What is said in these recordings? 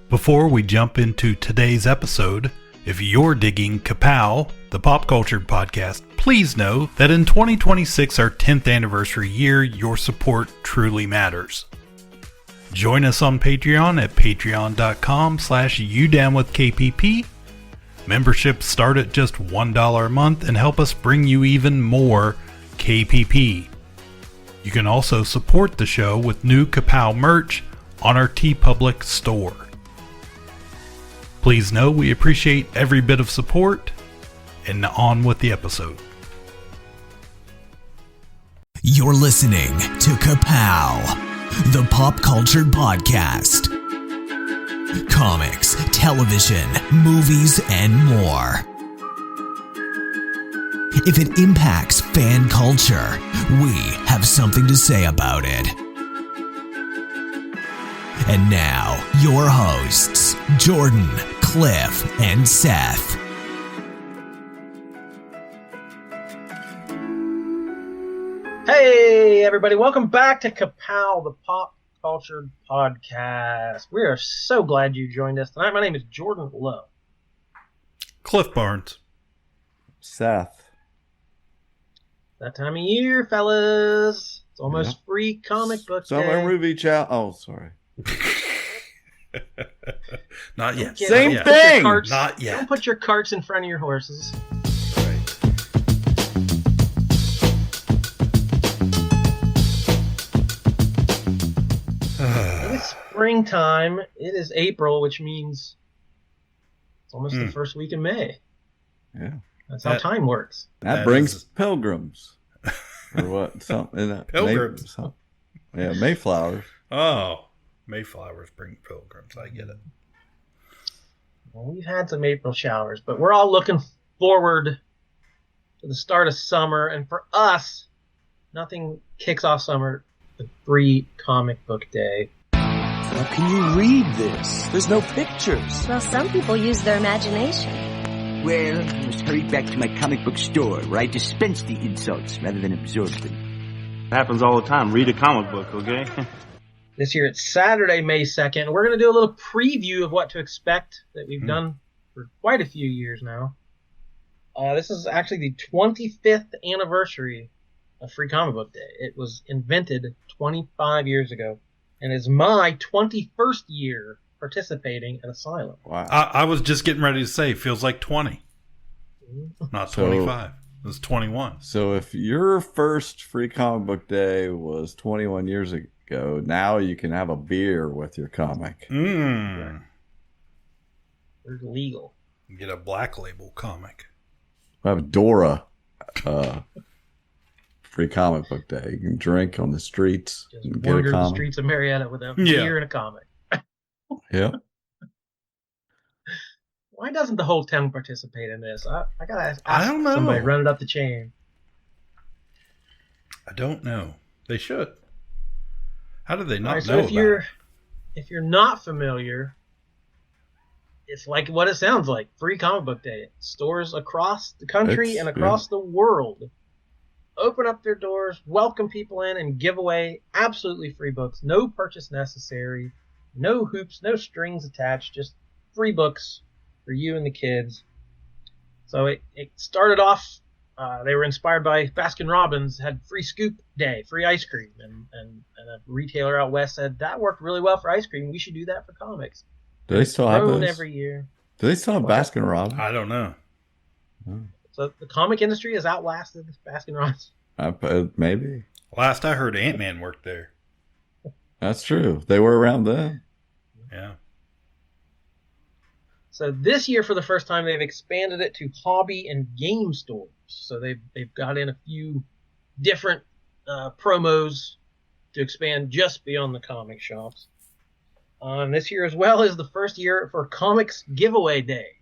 Before we jump into today's episode, if you're digging Ka-Pow, the pop culture podcast, please know that in 2026, our 10th anniversary year, your support truly matters. Join us on Patreon at patreon.com/udownwithkpp. Memberships start at just $1 a month and help us bring you even more KPP. You can also support the show with new Ka-Pow merch on our TeePublic store. Please know we appreciate every bit of support, and on with the episode. You're listening to Ka-Pow, the pop culture podcast. Comics, television, movies, and more. If it impacts fan culture, we have something to say about it. And now, your hosts, Jordan, Cliff, and Seth. Hey, everybody. Welcome back to Ka-Pow, the pop culture podcast. We are so glad you joined us tonight. My name is Jordan Lowe. Cliff Barnes. Seth. That time of year, fellas. It's almost free comic book day. Summer movie chow. Oh, sorry. Not yet. Same Not thing. Yet. Not yet. Don't put your carts in front of your horses. It is springtime. It is April, which means it's almost the first week in May. Yeah. That's how time works. That brings pilgrims. Or what? Something. Pilgrims. Yeah, Mayflowers. Oh, Mayflowers bring pilgrims. I get it. Well, we've had some April showers, but we're all looking forward to the start of summer. And for us, nothing kicks off summer but free comic book day. How can you read this? There's no pictures. Well, some people use their imagination. Well, I must hurry back to my comic book store where I dispense the insults rather than absorb them. Happens all the time. Read a comic book, okay? This year it's Saturday, May 2nd. We're going to do a little preview of what to expect that we've done for quite a few years now. This is actually the 25th anniversary of Free Comic Book Day. It was invented 25 years ago and is my 21st year participating at Asylum. Wow. I was just getting ready to say, feels like 20. Not 25. It was 21. So if your first free comic book day was 21 years ago, now you can have a beer with your comic. We're legal. Get a Black Label comic. I have Dora free comic book day. You can drink on the streets. Just and get a wander the comic. streets of Marietta with a beer and a comic. Yeah. Why doesn't the whole town participate in this? I gotta ask I don't know. somebody run it up the chain. I don't know. They should. How do they not Right, know so about it? if you're not familiar, it's like what it sounds like. Free Comic Book Day. Stores across the country and across the world open up their doors, welcome people in, and give away absolutely free books. No purchase necessary. No hoops, no strings attached. Just free books for you and the kids. So it started off, they were inspired by Baskin-Robbins, had free scoop day, free ice cream, and a retailer out west said that worked really well for ice cream. We should do that for comics. Do they still have those? Every year. Do they still have Baskin-Robbins? I don't know. So the comic industry has outlasted Baskin-Robbins. Maybe. Last I heard, Ant-Man worked there. That's true. They were around then. Yeah. So this year, for the first time, they've expanded it to hobby and game stores. So they've got in a few different promos to expand just beyond the comic shops. This year, as well, is the first year for Comics Giveaway Day,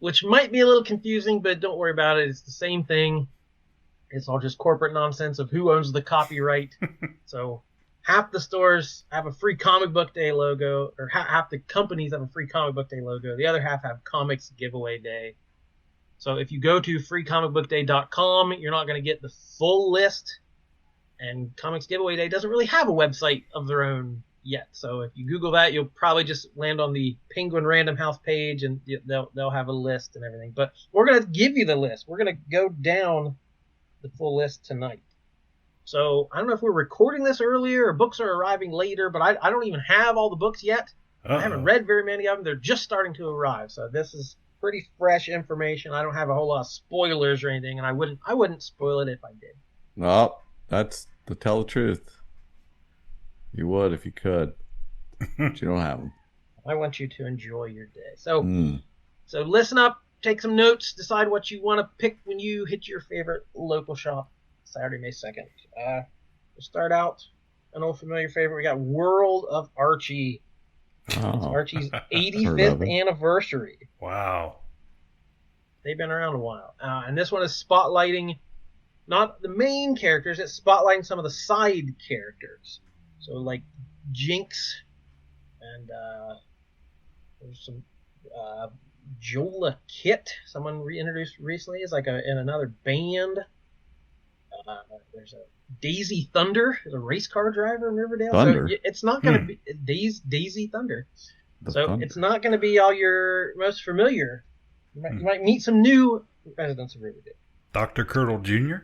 which might be a little confusing, but don't worry about it. It's the same thing. It's all just corporate nonsense of who owns the copyright. So half the stores have a free Comic Book Day logo, or half the companies have a free Comic Book Day logo. The other half have Comics Giveaway Day. So if you go to freecomicbookday.com, you're not going to get the full list. And Comics Giveaway Day doesn't really have a website of their own yet. So if you Google that, you'll probably just land on the Penguin Random House page, and they'll have a list and everything. But we're going to give you the list. We're going to go down the full list tonight. So I don't know if we're recording this earlier or books are arriving later, but I don't even have all the books yet. I haven't read very many of them. They're just starting to arrive. So this is pretty fresh information. I don't have a whole lot of spoilers or anything, and I wouldn't spoil it if I did. No, that's to tell the truth. You would if you could, but you don't have them. I want you to enjoy your day. So listen up, take some notes, decide what you want to pick when you hit your favorite local shop Saturday, May 2nd. We'll start out an old familiar favorite. We got World of Archie. It's Archie's 85th anniversary. Wow. They've been around a while. And this one is spotlighting not the main characters, it's spotlighting some of the side characters. So like Jinx and there's some Jola Kit, someone reintroduced recently, is like in another band. There's a Daisy Thunder, a race car driver in Riverdale. Thunder. So it's not going to be Daisy Thunder. It's not going to be all your most familiar. You might meet some new residents of Riverdale. Dr. Curdle Jr.?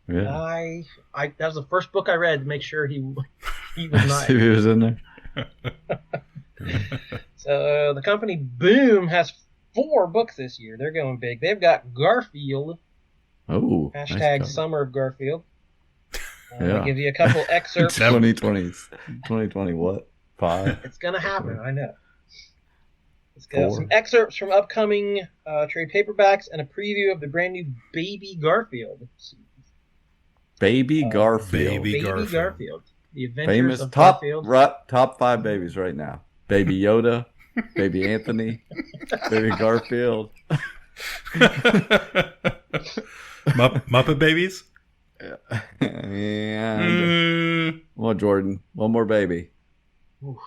Yeah. That was the first book I read to make sure he was not. See if he was in there. So the company Boom has 4 books this year. They're going big. They've got Garfield. Oh, Hashtag nice Summer of Garfield. Yeah. I'll give you a couple excerpts. 2020 what? 5? It's going to happen, I know. Let's get some excerpts from upcoming trade paperbacks and a preview of the brand new Baby Garfield series. Baby Garfield. Baby Garfield. The Adventures Famous of top Garfield. top 5 babies right now. Baby Yoda, Baby Anthony, Baby Garfield. Muppet Babies? Yeah. Come on, Jordan. One more baby. I'm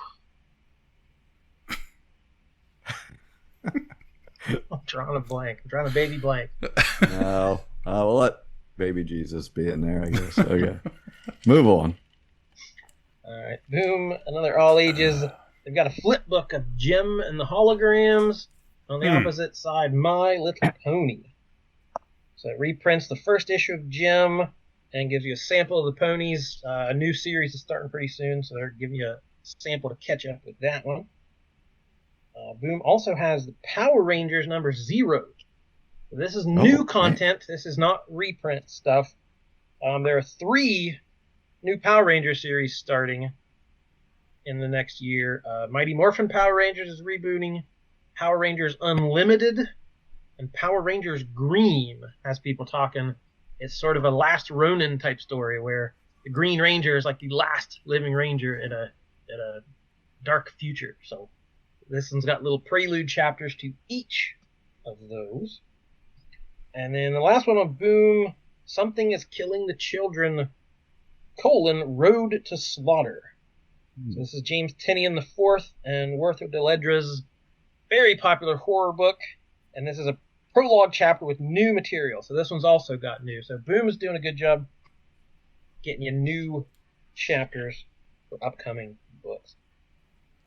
drawing a blank. I'm drawing a baby blank. No. We'll let Baby Jesus be in there, I guess. Okay. Move on. All right. Boom. Another all ages. They've got a flip book of Jim and the Holograms. On the opposite side, My Little Pony. So it reprints the first issue of Jim and gives you a sample of the ponies. A new series is starting pretty soon, so they're giving you a sample to catch up with that one. Boom also has the Power Rangers number 0. So this is new content. Man. This is not reprint stuff. There are 3 new Power Rangers series starting in the next year. Mighty Morphin Power Rangers is rebooting. Power Rangers Unlimited and Power Rangers Green has people talking. It's sort of a Last Ronin type story where the Green Ranger is like the last living ranger in a dark future. So this one's got little prelude chapters to each of those. And then the last one on Boom, Something is Killing the Children, Road to Slaughter. So this is James Tynion IV and Werther Deledra's very popular horror book. And this is a prologue chapter with new material. So this one's also got new. So Boom is doing a good job getting you new chapters for upcoming books.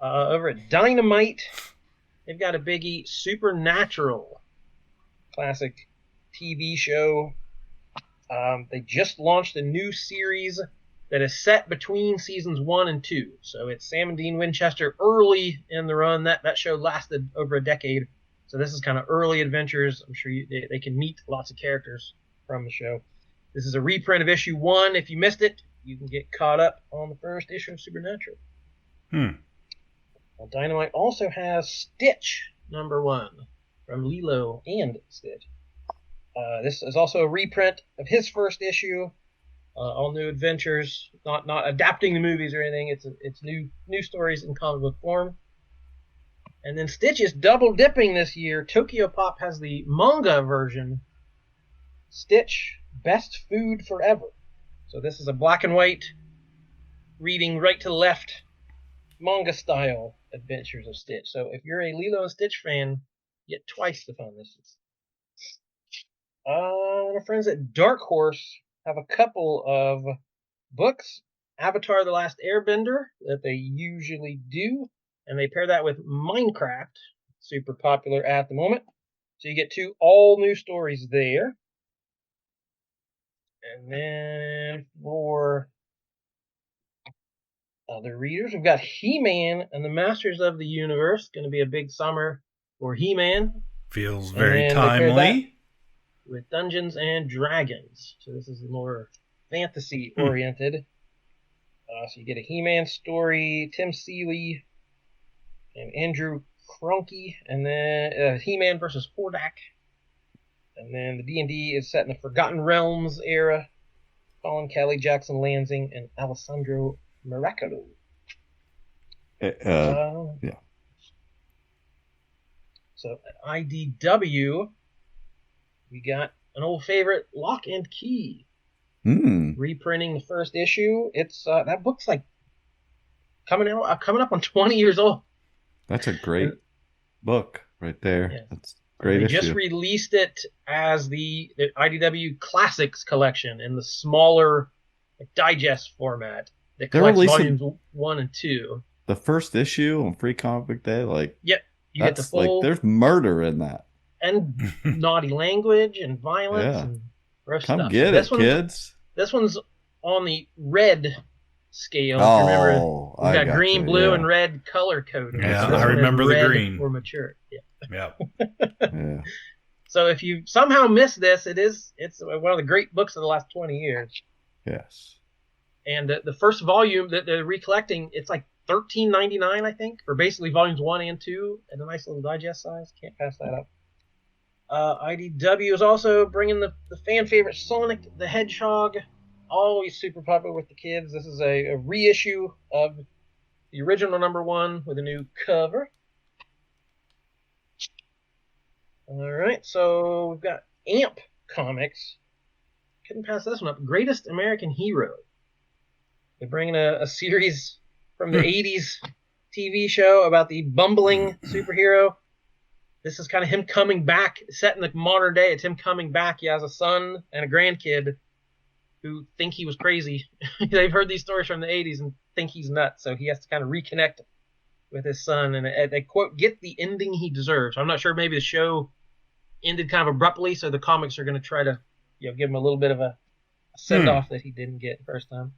Over at Dynamite, they've got a biggie, Supernatural, classic TV show. They just launched a new series that is set between seasons 1 and 2. So it's Sam and Dean Winchester early in the run. That show lasted over a decade. So this is kind of early adventures. I'm sure they can meet lots of characters from the show. This is a reprint of issue 1. If you missed it, you can get caught up on the first issue of Supernatural. Well, Dynamite also has Stitch number 1 from Lilo and Stitch. This is also a reprint of his first issue. All new adventures, not adapting the movies or anything. It's new stories in comic book form. And then Stitch is double dipping this year. Tokyo Pop has the manga version. Stitch, Best Food Forever. So this is a black and white, reading right to left, manga style adventures of Stitch. So if you're a Lilo and Stitch fan, you get twice the fun this is. Our friends at Dark Horse have a couple of books Avatar: The Last Airbender that they usually do, and they pair that with Minecraft, super popular at the moment. So you get 2 all new stories there. And then for other readers, we've got He-Man and the Masters of the Universe. Going to be a big summer for He-Man. Feels very timely. With Dungeons and Dragons. So this is more fantasy oriented. So you get a He-Man story, Tim Seeley and Andrew Cronky, and then He-Man versus Hordak. And then the D&D is set in the Forgotten Realms era. Colin Kelly, Jackson Lansing, and Alessandro Miracolo. Yeah. So at IDW, we got an old favorite, Lock and Key. Reprinting the first issue. It's that book's like coming up on 20 years old. That's a great book right there. Yeah. That's great. They just released it as the IDW Classics collection in the smaller digest format that collects volumes 1 and 2. The first issue on Free Comic Book Day, you get the full. There's murder in that, and naughty language and violence and gross stuff. Come get it, kids. This one's on the red scale. Oh, remember, we've got green, blue, and red color coding. Yeah, so I remember the green. Or mature. Yeah. Yeah. So if you somehow missed this, it's one of the great books of the last 20 years. Yes. And the first volume that they're recollecting, it's like $13.99, I think, for basically volumes 1 and 2 at a nice little digest size. Can't pass that up. IDW is also bringing the fan favorite Sonic the Hedgehog, always super popular with the kids. This is a reissue of the original #1 with a new cover. All right, so we've got AMP Comics. Couldn't pass this one up. Greatest American Hero. They're bringing a series from the 80s TV show about the bumbling superhero. This is kind of him coming back, set in the modern day. It's him coming back. He has a son and a grandkid who think he was crazy. They've heard these stories from the 80s and think he's nuts, so he has to kind of reconnect with his son and they quote, get the ending he deserves. I'm not sure, maybe the show ended kind of abruptly, so the comics are going to try to give him a little bit of a send-off that he didn't get the first time.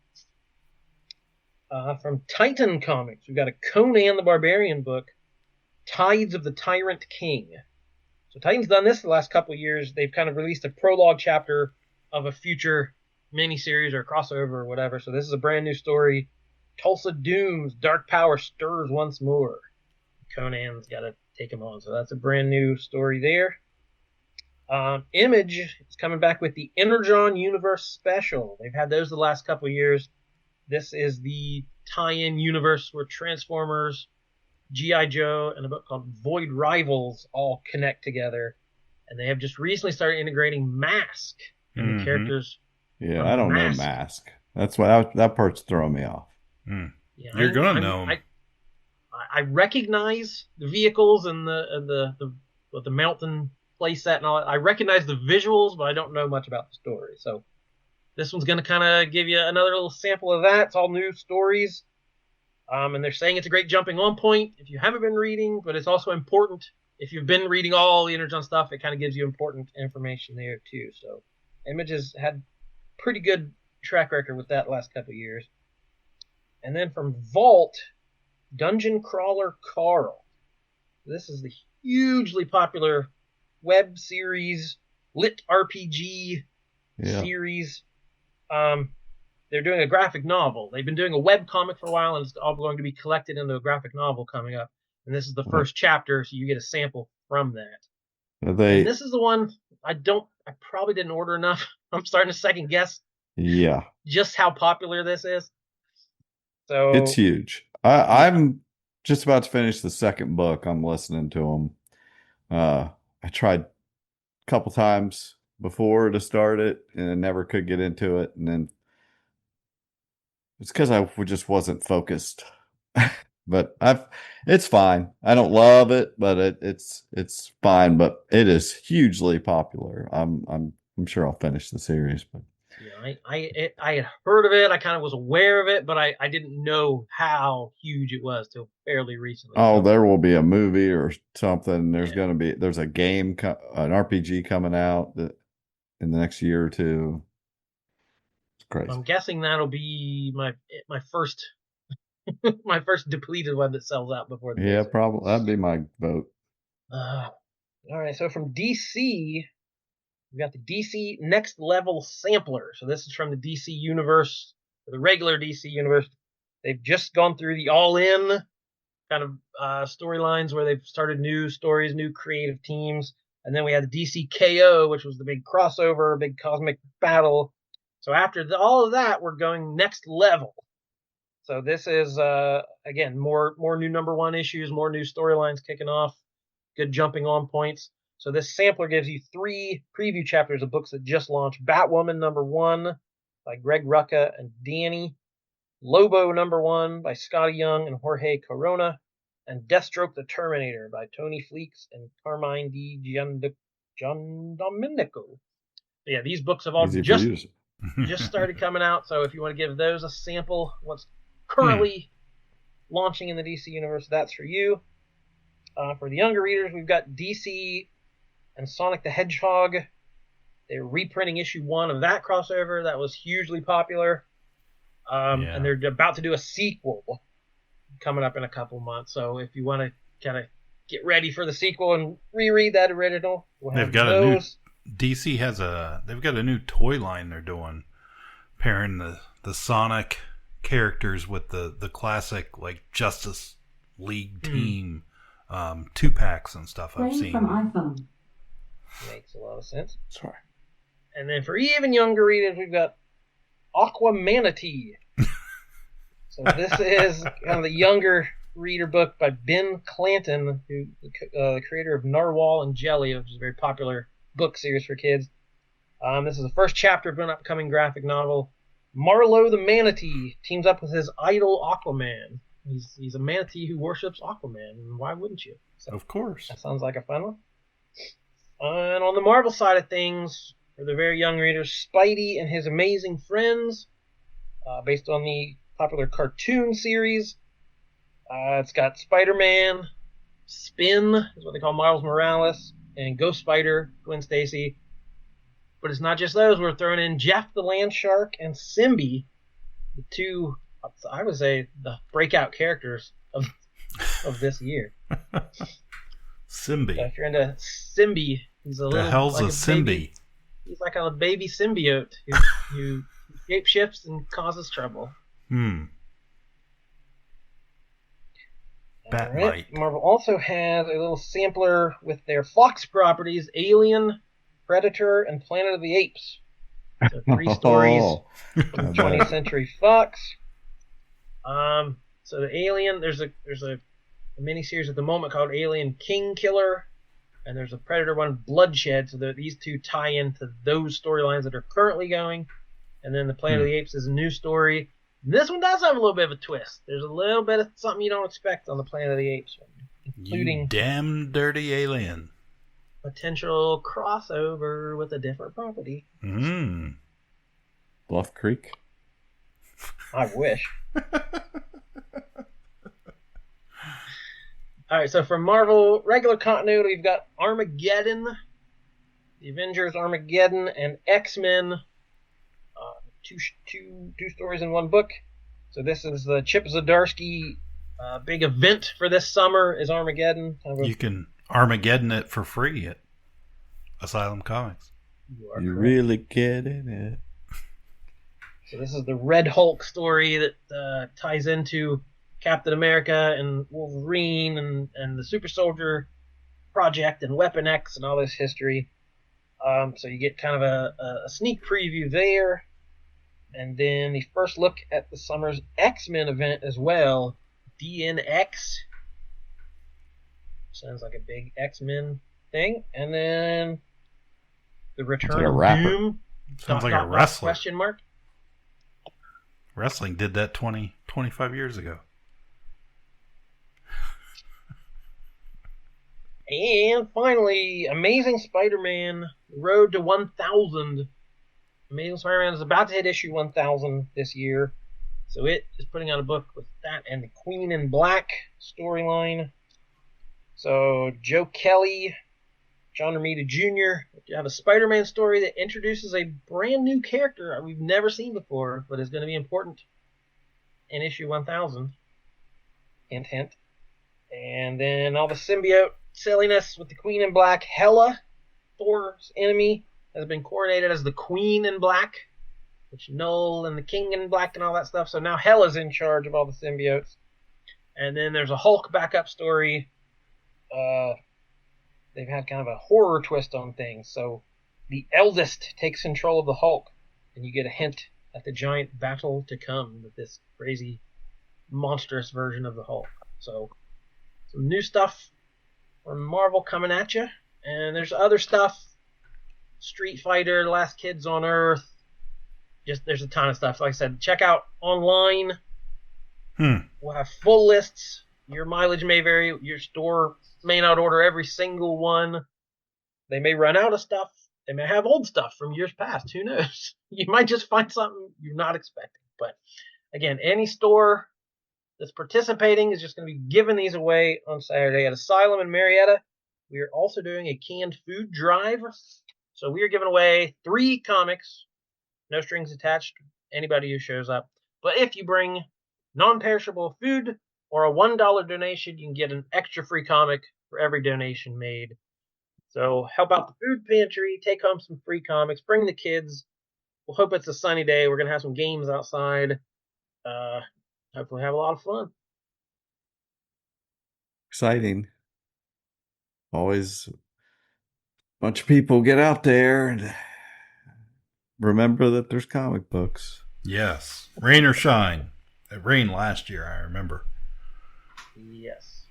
From Titan Comics, we've got a Conan the Barbarian book, Tides of the Tyrant King. So Titan's done this the last couple of years. They've kind of released a prologue chapter of a future miniseries or crossover or whatever. So this is a brand new story. Tulsa Doom's dark power stirs once more. Conan's got to take him on. So that's a brand new story there. Image is coming back with the Energon Universe Special. They've had those the last couple of years. This is the tie-in universe where Transformers, G.I. Joe, and a book called Void Rivals all connect together. And they have just recently started integrating Mask in the characters. Yeah, I don't know Mask. That's why that part's throwing me off. Yeah, You're going to know him. I recognize the vehicles and the mountain playset and all that. I recognize the visuals, but I don't know much about the story. So this one's going to kind of give you another little sample of that. It's all new stories. And they're saying it's a great jumping on point if you haven't been reading, but it's also important if you've been reading all the Energon stuff. It kind of gives you important information there too. So Image has had pretty good track record with that last couple of years. And then from Vault, Dungeon Crawler Carl. This is the hugely popular web series, lit RPG series. They're doing a graphic novel. They've been doing a web comic for a while, and it's all going to be collected into a graphic novel coming up. And this is the first chapter, so you get a sample from that. And this is the one I probably didn't order enough. I'm starting to second guess. Yeah. Just how popular this is. So it's huge. I'm just about to finish the second book. I'm listening to them. I tried a couple times before to start it, and I never could get into it. And then it's because I just wasn't focused. But it's fine. I don't love it, but it's fine. But it is hugely popular. I'm sure I'll finish the series. But Yeah, I had heard of it. I kind of was aware of it, but I didn't know how huge it was till fairly recently. Oh, there will be a movie or something. There's a game, an RPG coming out in the next year or two. It's crazy. I'm guessing that'll be my first my first depleted one that sells out before the Yeah, basic. probably that'd be my vote. All right, so from DC, we've got the DC Next Level Sampler. So this is from the DC universe, the regular DC universe. They've just gone through the all-in kind of storylines where they've started new stories, new creative teams. And then we had the DC KO, which was the big crossover, big cosmic battle. So after all of that, we're going next level. So this is, again, more new number one issues, more new storylines kicking off, good jumping on points. So this sampler gives you 3 preview chapters of books that just launched. Batwoman #1 by Greg Rucka and Danny. Lobo #1 by Scotty Young and Jorge Corona. And Deathstroke the Terminator by Tony Fleeks and Carmine Di Giandomenico. Yeah, these books have all just started coming out. So if you want to give those a sample, what's currently launching in the DC universe, that's for you. For the younger readers, we've got DC and Sonic the Hedgehog. They're reprinting issue 1 of that crossover. That was hugely popular. And they're about to do a sequel coming up in a couple months. So if you want to kind of get ready for the sequel and reread that original, they've got they've got a new toy line they're doing, pairing the Sonic characters with the classic like Justice League team 2-packs and stuff I've seen. From iPhone. Makes a lot of sense. Sorry. And then for even younger readers, we've got Aquamanatee. So this is kind of the younger reader book by Ben Clanton, who the creator of Narwhal and Jelly, which is a very popular book series for kids. This is the first chapter of an upcoming graphic novel. Marlowe the Manatee teams up with his idol Aquaman. He's a manatee who worships Aquaman, and why wouldn't you? So of course. That sounds like a fun one. And on the Marvel side of things, for the very young readers, Spidey and His Amazing Friends, based on the popular cartoon series. It's got Spider-Man, Spin, is what they call Miles Morales, and Ghost Spider, Gwen Stacy. But it's not just those. We're throwing in Jeff the Land Shark and Symbi, the two, I would say, the breakout characters of this year. Symbi. So if you're into Symbi, he's a little. The hell's like a Symbi? He's like a baby symbiote who shapeshifts and causes trouble. Bat right. Marvel also has a little sampler with their Fox properties, Alien, Predator, and Planet of the Apes. So 3 stories from 20th Century Fox. So the Alien, there's a miniseries at the moment called Alien King Killer, and there's a Predator one, Bloodshed. So these two tie into those storylines that are currently going. And then the Planet of the Apes is a new story. And this one does have a little bit of a twist. There's a little bit of something you don't expect on the Planet of the Apes one, including you damn dirty alien. Potential crossover with a different property. Bluff Creek. I wish. All right, so for Marvel regular continuity, we've got Armageddon, the Avengers Armageddon, and X-Men. Two stories in one book. So this is the Chip Zdarsky big event for this summer is Armageddon. You can Armageddon it for free at Asylum Comics. You really getting it. So this is the Red Hulk story that ties into Captain America and Wolverine and the Super Soldier Project and Weapon X and all this history. So you get kind of a sneak preview there. And then the first look at the summer's X-Men event as well. DNX. Sounds like a big X-Men thing. And then the return of Doom. Sounds like a wrestler. Question mark. Wrestling did that 25 years ago. And finally, Amazing Spider-Man, Road to 1000. Amazing Spider-Man is about to hit issue 1000 this year. So it is putting out a book with that and the Queen in Black storyline. So Joe Kelly, John Romita Jr. have a Spider-Man story that introduces a brand new character we've never seen before, but is going to be important in issue 1000. Hint, hint. And then all the symbiote silliness with the Queen in Black. Hela, Thor's enemy, has been coronated as the Queen in Black, which Null and the King in Black and all that stuff. So now Hela's in charge of all the symbiotes. And then there's a Hulk backup story. They've had kind of a horror twist on things. So the eldest takes control of the Hulk, and you get a hint at the giant battle to come with this crazy, monstrous version of the Hulk. So some new stuff from Marvel coming at you. And there's other stuff. Street Fighter, Last Kids on Earth. Just there's a ton of stuff. Like I said, check out online. We'll have full lists. Your mileage may vary. Your store may not order every single one. They may run out of stuff. They may have old stuff from years past. Who knows? You might just find something you're not expecting. But again, any store that's participating is just going to be giving these away on Saturday at Asylum in Marietta. We are also doing a canned food drive. So we are giving away 3 comics. No strings attached to anybody who shows up. But if you bring non-perishable food or a $1 donation, you can get an extra free comic for every donation made. So help out the food pantry, take home some free comics, bring the kids. We'll hope it's a sunny day. We're going to have some games outside. Hopefully have a lot of fun. Exciting. Always a bunch of people get out there and remember that there's comic books. Yes. Rain or shine. It rained last year, I remember. Yes.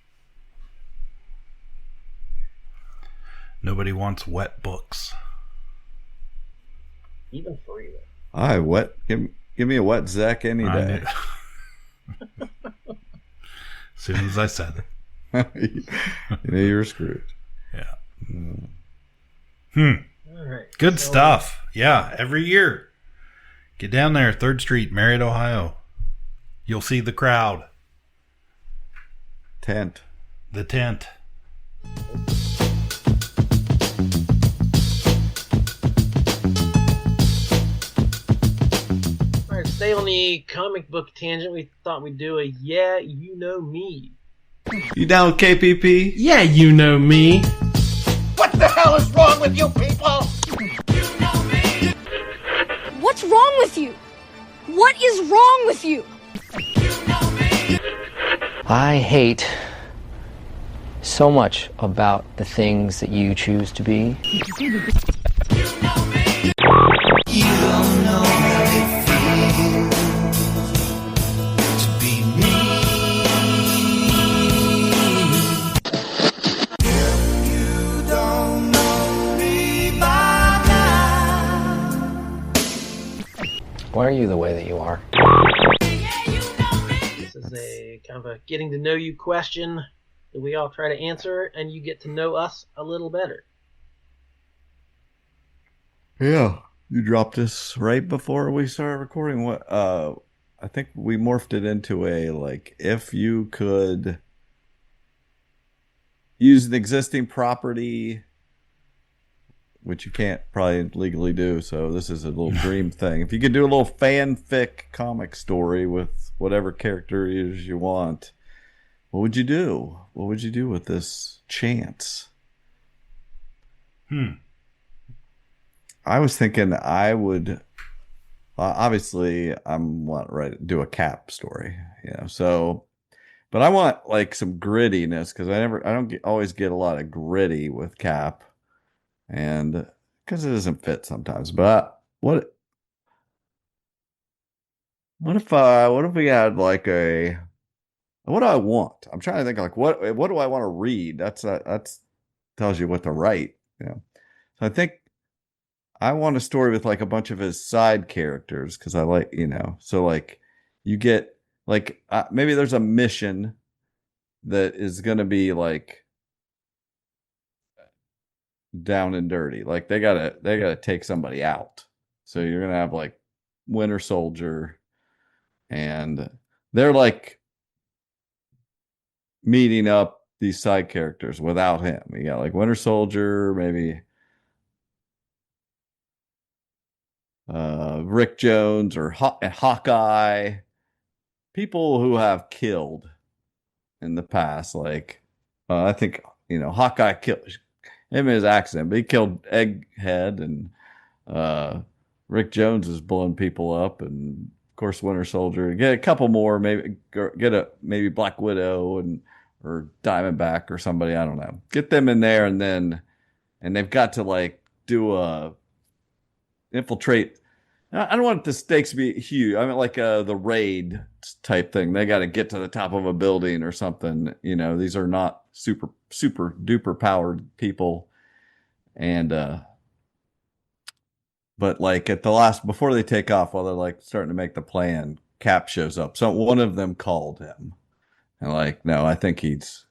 Nobody wants wet books. Even free. Wet. Give me a wet Zek any day. As soon as I said it. You're screwed. Yeah. All right. Good stuff. Yeah, every year. Get down there, 3rd Street, Marietta, Ohio. You'll see the crowd. Tent. The tent. All right, stay on the comic book tangent. We thought we'd do a Yeah, You Know Me. You down with KPP? Yeah, you know me. What the hell is wrong with you people? What's wrong with you? What is wrong with you? I hate so much about the things that you choose to be. You don't know how it feels to be me. If you don't know me by now. Why are you the way that you are? This is a kind of a getting to know you question that we all try to answer, and you get to know us a little better. Yeah. You dropped this right before we started recording. What? I think we morphed it into a, like, if you could use an existing property, which you can't probably legally do, so this is a little dream thing. If you could do a little fan-fic comic story with whatever character it is you want, what would you do? What would you do with this chance? I was thinking I would, obviously I'm ready to do a Cap story, so, but I want like some grittiness, because I don't always get a lot of gritty with Cap, and because it doesn't fit sometimes. But what if we had like what do I want? I'm trying to think, like, what do I want to read? That's tells you what to write. So I think I want a story with like a bunch of his side characters, because I like, so like you get like maybe there's a mission that is going to be like down and dirty. Like they gotta take somebody out. So you're gonna have like Winter Soldier, and they're like meeting up these side characters without him. You got like Winter Soldier, maybe Rick Jones or Hawkeye, people who have killed in the past. Like I think Hawkeye killed him in his accident, but he killed Egghead, and Rick Jones is blowing people up, and of course Winter Soldier. Get a couple more, maybe maybe Black Widow or Diamondback or somebody. I don't know. Get them in there, and they've got to like do a infiltrate. I don't want the stakes to be huge. I mean, like the raid type thing. They got to get to the top of a building or something. These are not super duper powered people. And, but like at the last, before they take off, while they're like starting to make the plan, Cap shows up. So one of them called him, and like, no, I think he's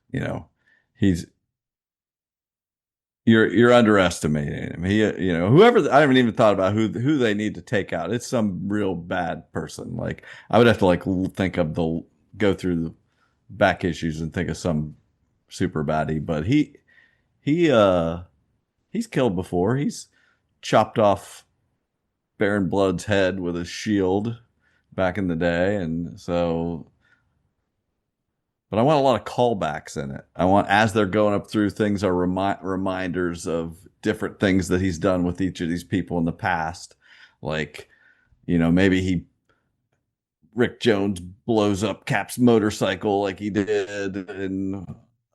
you're underestimating him. He, whoever, I haven't even thought about who they need to take out. It's some real bad person. Like I would have to like go through the back issues and think of some super baddie, but he's killed before. He's chopped off Baron Blood's head with a shield back in the day. And so, but I want a lot of callbacks in it. I want, as they're going up through, things are reminders of different things that he's done with each of these people in the past. Like, maybe Rick Jones blows up Cap's motorcycle like he did in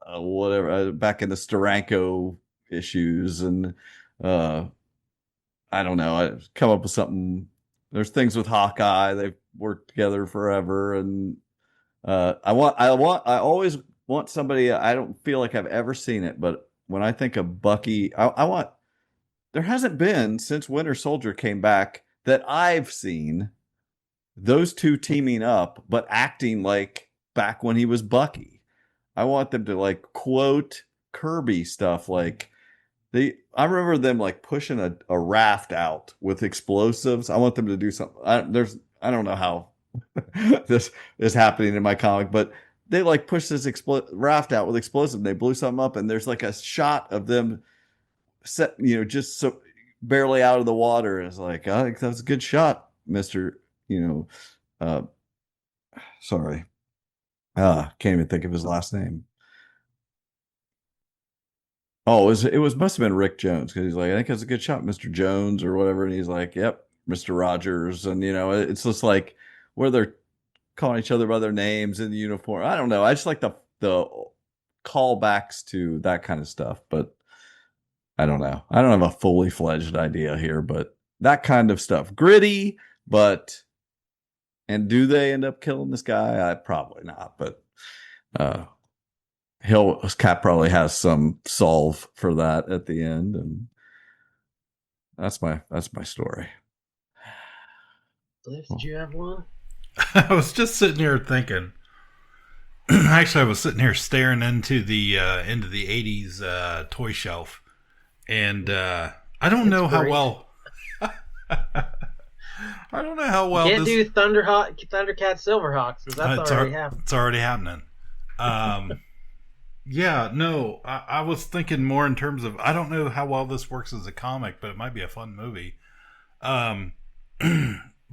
whatever, back in the Steranko issues. And I don't know. I come up with something. There's things with Hawkeye. They've worked together forever. And I always want somebody. I don't feel like I've ever seen it, but when I think of Bucky, there hasn't been since Winter Soldier came back that I've seen those two teaming up, but acting like back when he was Bucky. I want them to like quote Kirby stuff. Like I remember them like pushing a raft out with explosives. I want them to do something. I don't know how this is happening in my comic, but they like pushed this raft out with explosive. They blew something up, and there's like a shot of them set, just so barely out of the water. It's like, I think that was a good shot, Mister. Sorry, can't even think of his last name. Oh, it was must have been Rick Jones, because he's like, I think that's a good shot, Mr. Jones, or whatever, and he's like, yep, Mr. Rogers, and it's just like where they're calling each other by their names in the uniform. I don't know. I just like the callbacks to that kind of stuff, but I don't know. I don't have a fully fledged idea here, but that kind of stuff, gritty, and do they end up killing this guy? Probably not, but Cap probably has some solve for that at the end, and that's my story. Cliff, did you have one? I was just sitting here thinking. Actually, I was sitting here staring into the 80s toy shelf, and I don't know how well. I don't know how well. Can't do Thundercat Silverhawks, because that's already happening. It's already happening. Yeah, no, I was thinking more in terms of, I don't know how well this works as a comic, but it might be a fun movie.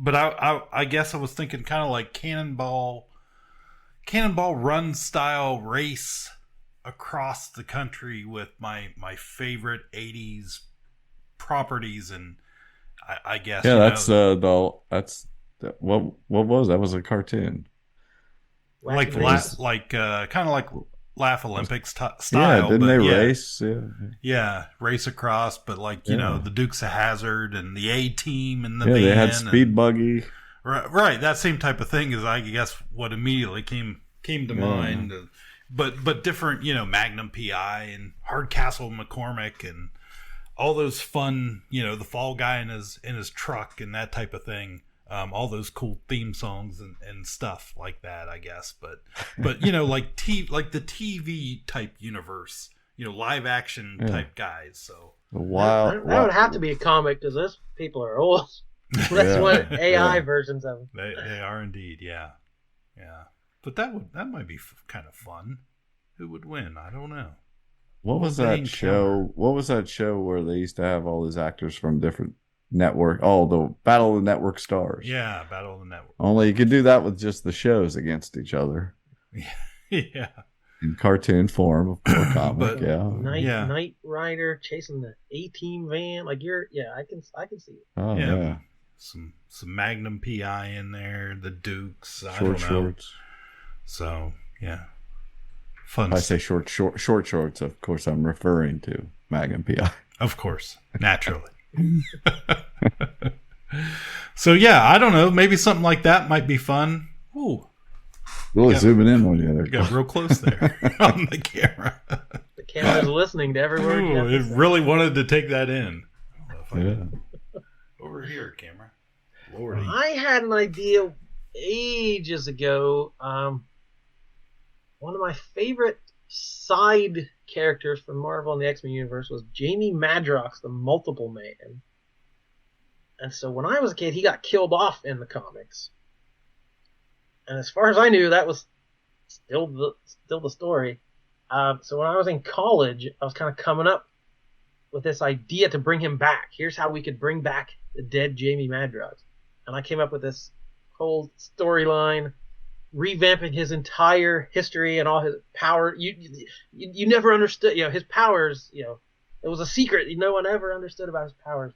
But I guess I was thinking kind of like Cannonball Run style race across the country with my favorite 80s properties, and I guess what was that? Was a cartoon, like kind of like Laugh Olympics style. Yeah, didn't they race? Yeah, race across, but like the Dukes of Hazzard and the A Team and the van. They had speed and, buggy. Right, that same type of thing is, I guess, what immediately came to mind. But different, Magnum PI and Hardcastle McCormick and all those fun, the Fall Guy in his truck and that type of thing. All those cool theme songs and stuff like that, I guess. But like like the TV type universe, live action type guys. So that would have to be a comic, because those people are old. That's what AI versions of them. They are indeed, yeah. But that might be kind of fun. Who would win? I don't know. What was that show? What was that show where they used to have all these actors from different network? Oh, the Battle of the Network Stars. Yeah, Battle of the Network. Only you could do that with just the shows against each other. Yeah. In cartoon form, of course, comic. Knight Rider chasing the A-Team van. Like I can see it. Oh yeah. Some Magnum PI in there. The Dukes. I Short don't know. shorts. So yeah. Fun. I say short shorts. Of course, I'm referring to Magnum PI. Of course, naturally. So yeah, I don't know. Maybe something like that might be fun. Ooh, really zooming in on you there. You got real close there on the camera. The camera's listening to every word. It really wanted to take that in. Over here, camera. Lordy. I had an idea ages ago. One of my favorite side characters from Marvel and the X-Men universe was Jamie Madrox, the Multiple Man. And so when I was a kid, he got killed off in the comics. And as far as I knew, that was still the story. So when I was in college, I was kind of coming up with this idea to bring him back. Here's how we could bring back the dead Jamie Madrox. And I came up with this whole storyline, revamping his entire history and all his power. You never understood, his powers, it was a secret. No one ever understood about his powers.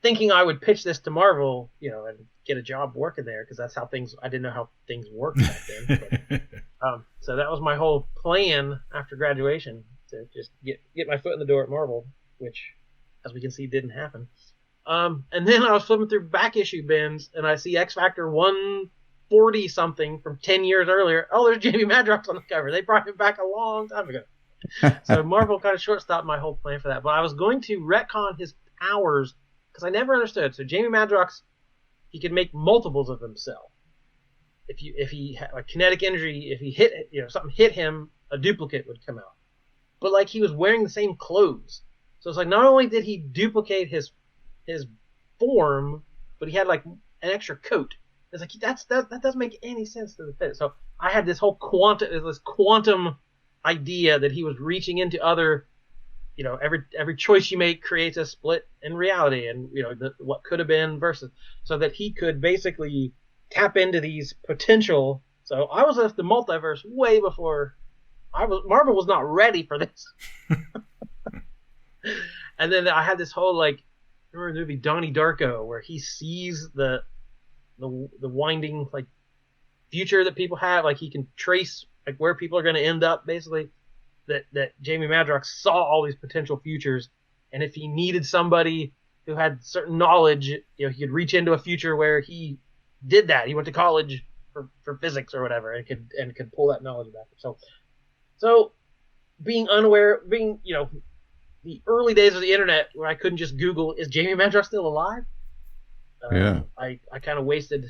Thinking I would pitch this to Marvel, and get a job working there, because that's how I didn't know how things worked back then. But, so that was my whole plan after graduation, to just get my foot in the door at Marvel, which, as we can see, didn't happen. And then I was flipping through back issue bins, and I see X Factor 140 something from 10 years earlier. Oh, there's Jamie Madrox on the cover. They brought him back a long time ago. So Marvel kind of short-stopped my whole plan for that. But I was going to retcon his powers, because I never understood. So Jamie Madrox, he could make multiples of himself. If he had a kinetic energy, if he hit, something hit him, a duplicate would come out. But like, he was wearing the same clothes. So it's like, not only did he duplicate his form, but he had like an extra coat. It's like, that doesn't make any sense to the fit. So I had this whole quantum idea that he was reaching into other, every choice you make creates a split in reality, and what could have been versus, so that he could basically tap into these potential. So I was at the multiverse way before Marvel was not ready for this. And then I had this whole, remember the movie Donnie Darko, where he sees the winding future that people have, he can trace where people are going to end up, basically. That Jamie Madrox saw all these potential futures, and if he needed somebody who had certain knowledge, he could reach into a future where he did that. He went to college for physics or whatever, and could pull that knowledge back. So being unaware, the early days of the internet, where I couldn't just Google, is Jamie Madrox still alive? Yeah. I kind of wasted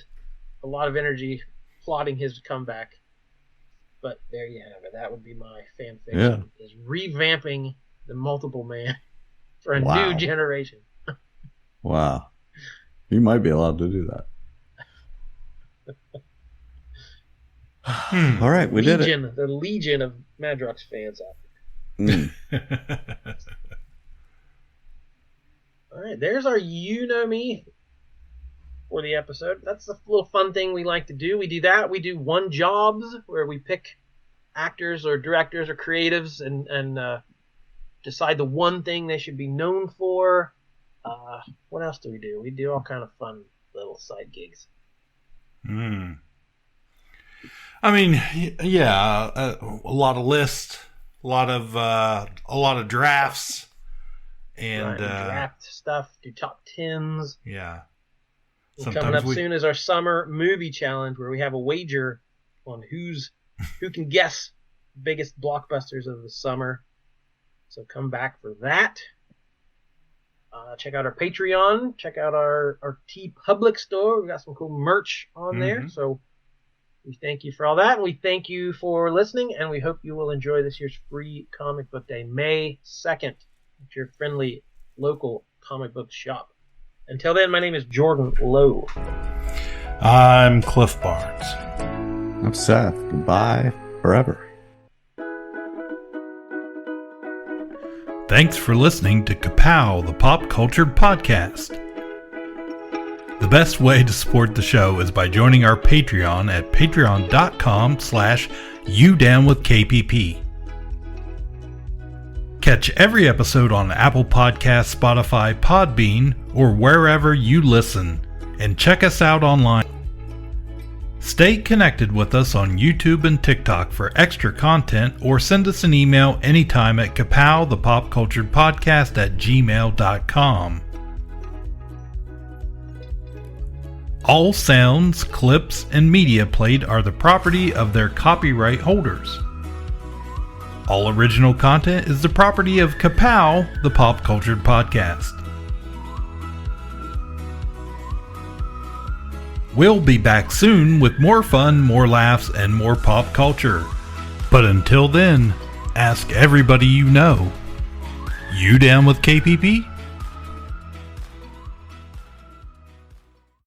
a lot of energy plotting his comeback. But there you have it. That would be my fan fiction, is revamping the Multiple Man for a new generation. Wow. You might be allowed to do that. All right, we did it. The legion of Madrox fans out there. All right, there's our Me for the episode. That's a little fun thing we like to do. We do that. We do one jobs, where we pick actors or directors or creatives and decide the one thing they should be known for. What else do? We do all kind of fun little side gigs. I mean, yeah, a lot of lists, a lot of drafts, and draft stuff. Do top 10s. Yeah. Coming up soon is our summer movie challenge, where we have a wager on who can guess biggest blockbusters of the summer. So come back for that. Check out our Patreon. Check out our TeePublic store. We've got some cool merch on there. So we thank you for all that. And we thank you for listening. And we hope you will enjoy this year's free comic book day, May 2nd, at your friendly local comic book shop. Until then, my name is Jordan Lowe. I'm Cliff Barnes. I'm Seth. Goodbye forever. Thanks for listening to Ka-Pow, the Pop Culture Podcast. The best way to support the show is by joining our Patreon at patreon.com/YouDownWithKPP. Catch every episode on Apple Podcasts, Spotify, Podbean, or wherever you listen, and check us out online. Stay connected with us on YouTube and TikTok for extra content, or send us an email anytime at kapowthepopculturedpodcast@gmail.com. All sounds, clips, and media played are the property of their copyright holders. All original content is the property of Ka-Pow, the Pop Cultured Podcast. We'll be back soon with more fun, more laughs, and more pop culture. But until then, ask everybody you know. You down with KPP?